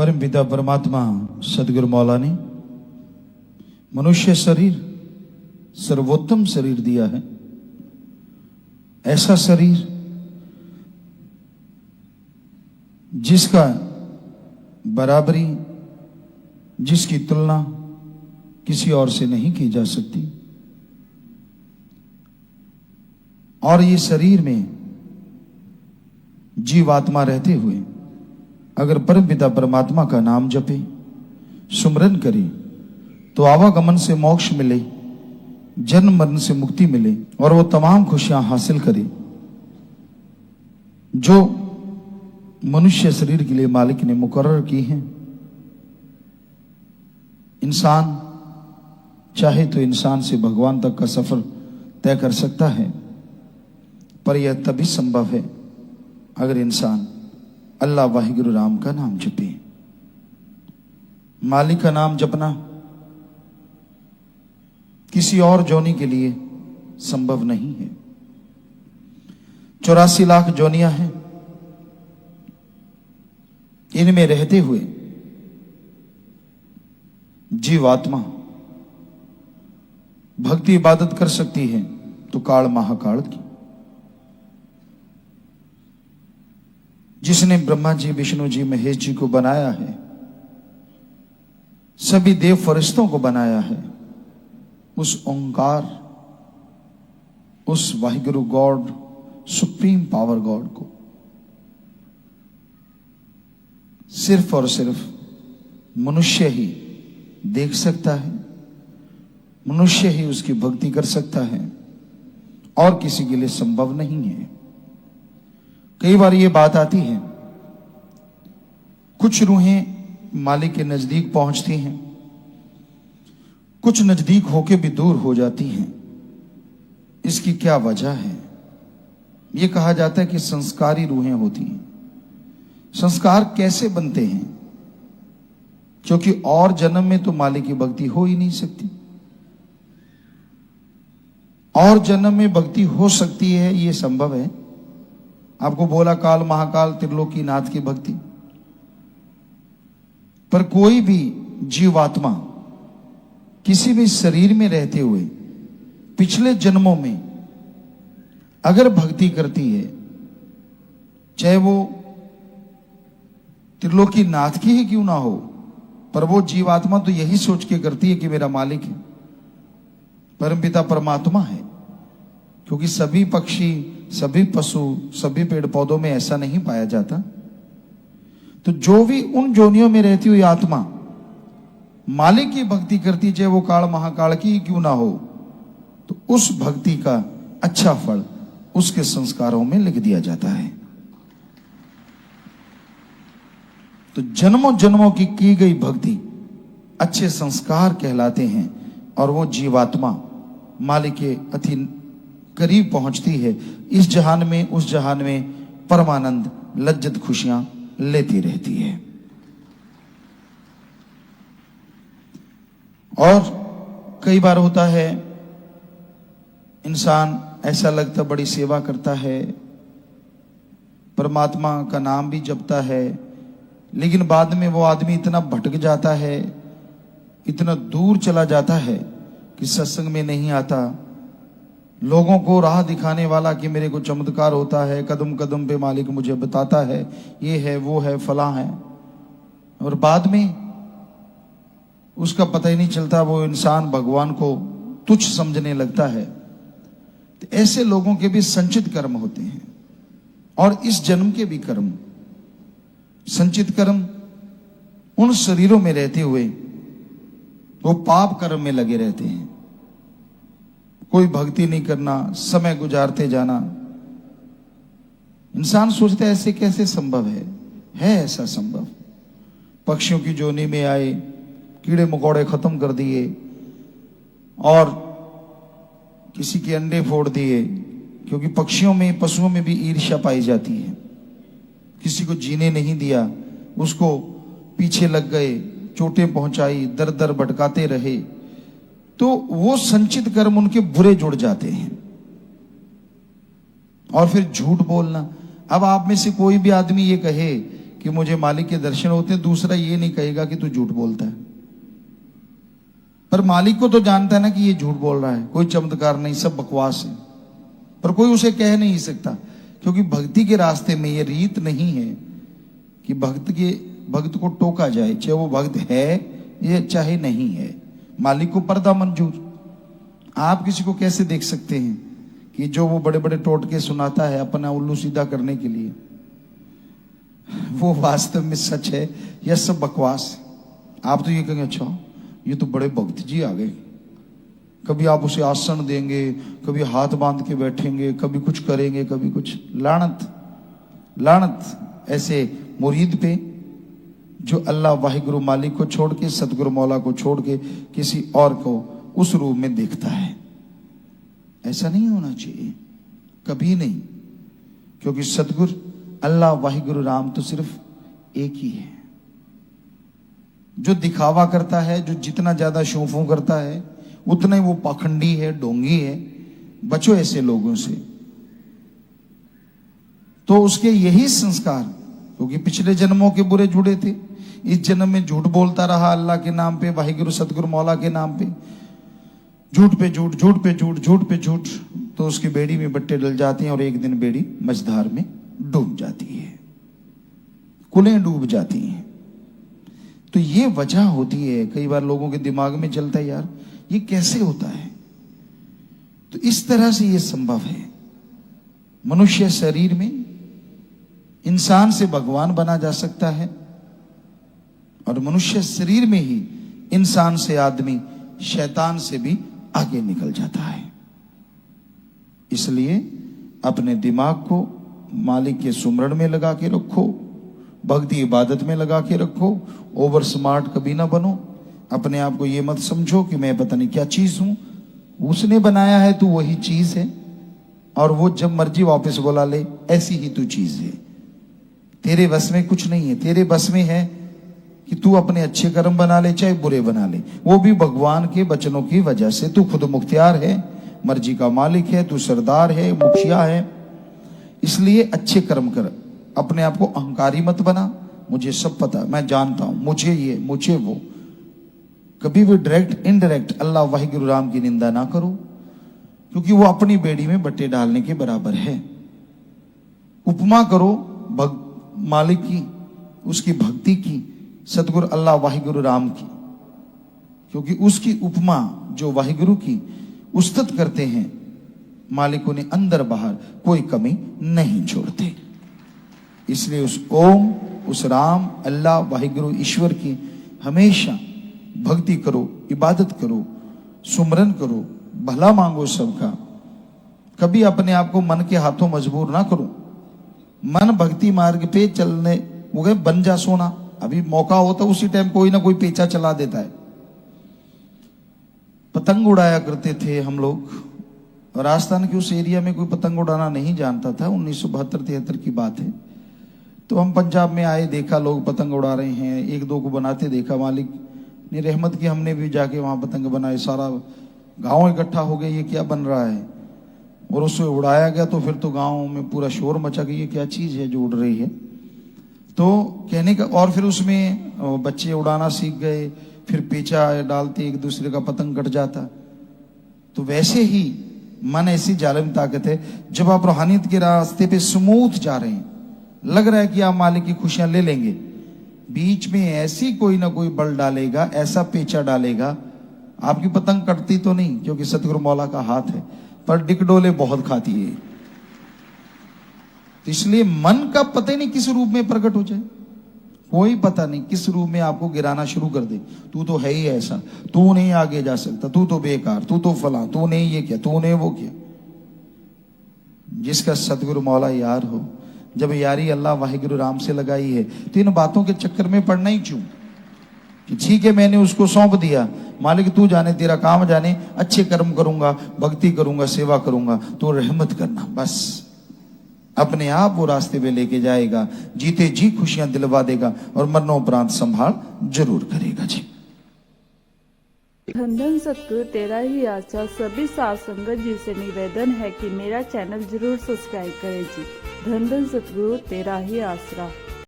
परम पिता परमात्मा सदगुरु मौला ने मनुष्य शरीर सर्वोत्तम शरीर दिया है। ऐसा शरीर जिसका बराबरी, जिसकी तुलना किसी और से नहीं की जा सकती। और ये शरीर में जीवात्मा रहते हुए अगर परमपिता परमात्मा का नाम जपे, सुमरन करे, तो आवागमन से मोक्ष मिले, जन्म मरण से मुक्ति मिले और वो तमाम खुशियां हासिल करे जो मनुष्य शरीर के लिए मालिक ने मुकर्रर की हैं। इंसान चाहे तो इंसान से भगवान तक का सफर तय कर सकता है, पर यह तभी संभव है अगर इंसान अल्लाह वाहिगुरु राम का नाम जपे। मालिक का नाम जपना किसी और जोनी के लिए संभव नहीं है। 84 लाख जोनियां हैं, इनमें रहते हुए जीवात्मा भक्ति इबादत कर सकती है तो काल महाकाल की। जिसने ब्रह्मा जी, विष्णु जी, महेश जी को बनाया है, सभी देव फरिश्तों को बनाया है, उस ओंकार, उस Waheguru God, supreme power God को सिर्फ और सिर्फ मनुष्य ही देख सकता है, मनुष्य ही उसकी भक्ति कर सकता है और किसी के लिए संभव नहीं है। कई बार ये बात आती है, कुछ रूहें मालिक के नजदीक पहुंचती हैं, कुछ नजदीक होके भी दूर हो जाती हैं। इसकी क्या वजह है? ये कहा जाता है कि संस्कारी रूहें होती हैं। संस्कार कैसे बनते हैं? क्योंकि और जन्म में तो मालिक की भक्ति हो ही नहीं सकती। और जन्म में भक्ति हो सकती है, ये संभव है। आपको बोला काल महाकाल त्रिलोकी नाथ की भक्ति, पर कोई भी जीवात्मा किसी भी शरीर में रहते हुए पिछले जन्मों में अगर भक्ति करती है, चाहे वो त्रिलोकी नाथ की ही क्यों ना हो, पर वो जीवात्मा तो यही सोच के करती है कि मेरा मालिक है, परमपिता परमात्मा है। क्योंकि सभी पक्षी, सभी पशु, सभी पेड़ पौधों में ऐसा नहीं पाया जाता। तो जो भी उन जोनियों में रहती हुई आत्मा मालिक की भक्ति करती, चाहे वो काल महाकाल की क्यों ना हो, तो उस भक्ति का अच्छा फल उसके संस्कारों में लिख दिया जाता है। तो जन्मों जन्मों की गई भक्ति अच्छे संस्कार कहलाते हैं और वो जीवात्मा मालिक के अति करीब पहुंचती है। इस जहान में, उस जहान में परमानंद लज्जत खुशियां लेती रहती है। और कई बार होता है, इंसान ऐसा लगता बड़ी सेवा करता है, परमात्मा का नाम भी जपता है, लेकिन बाद में वो आदमी इतना भटक जाता है, इतना दूर चला जाता है कि सत्संग में नहीं आता, लोगों को राह दिखाने वाला कि मेरे को चमत्कार होता है, कदम कदम पे मालिक मुझे बताता है, ये है, वो है, फला है, और बाद में उसका पता ही नहीं चलता, वो इंसान भगवान को तुच्छ समझने लगता है। तो ऐसे लोगों के भी संचित कर्म होते हैं और इस जन्म के भी कर्म। संचित कर्म उन शरीरों में रहते हुए वो पाप कर्म में लगे रहते हैं। कोई भक्ति नहीं करना, समय गुजारते जाना। इंसान सोचता है ऐसे कैसे संभव है ऐसा संभव। पक्षियों की जोनी में आए, कीड़े मकोड़े खत्म कर दिए और किसी के अंडे फोड़ दिए, क्योंकि पक्षियों में, पशुओं में भी ईर्ष्या पाई जाती है। किसी को जीने नहीं दिया, उसको पीछे लग गए, चोटें पहुंचाई, दर दर भटकाते रहे, तो वो संचित कर्म उनके बुरे जुड़ जाते हैं। और फिर झूठ बोलना। अब आप में से कोई भी आदमी ये कहे कि मुझे मालिक के दर्शन होते हैं, दूसरा ये नहीं कहेगा कि तू झूठ बोलता है। पर मालिक को तो जानता है ना कि ये झूठ बोल रहा है, कोई चमत्कार नहीं, सब बकवास है। पर कोई उसे कह नहीं सकता, क्योंकि भक्ति के रास्ते में ये रीत नहीं है कि भक्त को टोका जाए, चाहे वो भक्त है ये चाहे नहीं है। मालिक को पर्दा मंजूर। आप किसी को कैसे देख सकते हैं कि जो वो बड़े बड़े टोटके सुनाता है अपना उल्लू सीधा करने के लिए, वो वास्तव में सच है या सब बकवास है? आप तो ये कहेंगे अच्छा ये तो बड़े भक्त जी आ गए, कभी आप उसे आसन देंगे, कभी हाथ बांध के बैठेंगे, कभी कुछ करेंगे, कभी कुछ। लानत लानत ऐसे मुरीद पे जो अल्लाह वाहिगुरु मालिक को छोड़ के, सतगुरु मौला को छोड़ के किसी और को उस रूप में देखता है। ऐसा नहीं होना चाहिए, कभी नहीं, क्योंकि सतगुरु अल्लाह वाहिगुरु राम तो सिर्फ एक ही है। जो दिखावा करता है, जो जितना ज्यादा शोफू करता है, उतना ही वो पाखंडी है, ढोंगी है। बचो ऐसे लोगों से। तो उसके यही संस्कार, क्योंकि पिछले जन्मों के बुरे जुड़े थे, इस जन्म में झूठ बोलता रहा अल्लाह के नाम पे, वाहिगुरु सतगुरु मौला के नाम पे, झूठ पे झूठ, झूठ पे झूठ, झूठ पे झूठ, तो उसकी बेड़ी में बट्टे डल जाती हैं और एक दिन बेड़ी मझधार में डूब जाती है, कुलें डूब जाती हैं। तो ये वजह होती है। कई बार लोगों के दिमाग में चलता है यार ये कैसे होता है, तो इस तरह से ये संभव है। मनुष्य शरीर में इंसान से भगवान बना जा सकता है, और मनुष्य शरीर में ही इंसान से आदमी शैतान से भी आगे निकल जाता है। इसलिए अपने दिमाग को मालिक के सुमरण में लगा के रखो, भक्ति इबादत में लगा के रखो। ओवर स्मार्ट कभी ना बनो। अपने आप को ये मत समझो कि मैं पता नहीं क्या चीज हूं। उसने बनाया है तू वही चीज है, और वो जब मर्जी वापस बुला ले, ऐसी ही तू चीज है। तेरे बस में कुछ नहीं है। तेरे बस में है कि तू अपने अच्छे कर्म बना ले चाहे बुरे बना ले, वो भी भगवान के वचनों की वजह से। तू खुद मुख्तियार है, मर्जी का मालिक है, तू सरदार है, मुखिया है। इसलिए अच्छे कर्म कर, अपने आप को अहंकारी मत बना। मुझे सब पता, मैं जानता हूं, मुझे ये मुझे वो। कभी भी डायरेक्ट इनडायरेक्ट अल्लाह वाहिगुरु राम की निंदा ना करो, क्योंकि वो अपनी बेड़ी में बट्टे डालने के बराबर है। उपमा करो मालिक की, उसकी भक्ति की, सतगुरु अल्लाह वाहिगुरु राम की, क्योंकि उसकी उपमा जो वाहिगुरु की उस्तत करते हैं, मालिकों ने अंदर बाहर कोई कमी नहीं छोड़ते। इसलिए उस ओम, उस राम, अल्लाह वाहिगुरु ईश्वर की हमेशा भक्ति करो, इबादत करो, सुमरन करो, भला मांगो सबका। कभी अपने आप को मन के हाथों मजबूर ना करो। मन भक्ति मार्ग पे चलने वो गए बन जा सोना। अभी मौका होता उसी टाइम कोई ना कोई पेचा चला देता है। पतंग उड़ाया करते थे हम लोग। राजस्थान के उस एरिया में कोई पतंग उड़ाना नहीं जानता था। 1972-73 की बात है। तो हम पंजाब में आए, देखा लोग पतंग उड़ा रहे हैं, एक दो को बनाते देखा। मालिक ने रहमत की, हमने भी जाके वहां पतंग बनाए। सारा गांव इकट्ठा हो गया, ये क्या बन रहा है, और उससे उड़ाया गया। तो फिर तो गांव में पूरा शोर मचा कि ये क्या चीज है जो उड़ रही है। तो कहने का, और फिर उसमें बच्चे उड़ाना सीख गए, फिर पेचा डालते, एक दूसरे का पतंग कट जाता। तो वैसे ही मन ऐसी जालिम ताकत है, जब आप रूहानियत के रास्ते पे स्मूथ जा रहे हैं, लग रहा है कि आप मालिक की खुशियां ले लेंगे, बीच में ऐसी कोई ना कोई बल डालेगा, ऐसा पेचा डालेगा, आपकी पतंग कटती तो नहीं क्योंकि सतगुरु मौला का हाथ है, पर डिकडोले बहुत खाती है। इसलिए मन का पता ही नहीं किस रूप में प्रकट हो जाए, कोई पता नहीं किस रूप में आपको गिराना शुरू कर दे। तू तो है ही ऐसा, तू नहीं आगे जा सकता, तू तो बेकार, तू तो फला, तूने ये किया, तूने वो किया। जिसका सतगुरु मौला यार हो, जब यारी अल्लाह वाहिगुरु राम से लगाई है, तो इन बातों के चक्कर में पड़ना ही क्यों कि ठीक है मैंने उसको सौंप दिया, मालिक तू जाने, तेरा काम जाने, अच्छे कर्म करूंगा, भक्ति करूंगा, सेवा करूंगा, तो रहमत करना। बस अपने आप वो रास्ते पे लेके जाएगा, जीते जी खुशियां दिलवा देगा, और मरणोपरांत संभाल जरूर करेगा। जी धन धन सतगुरु तेरा ही आसरा। सभी साध संगत जी से निवेदन है कि मेरा चैनल जरूर सब्सक्राइब करें जी। धन धन सतगुरु तेरा ही आसरा।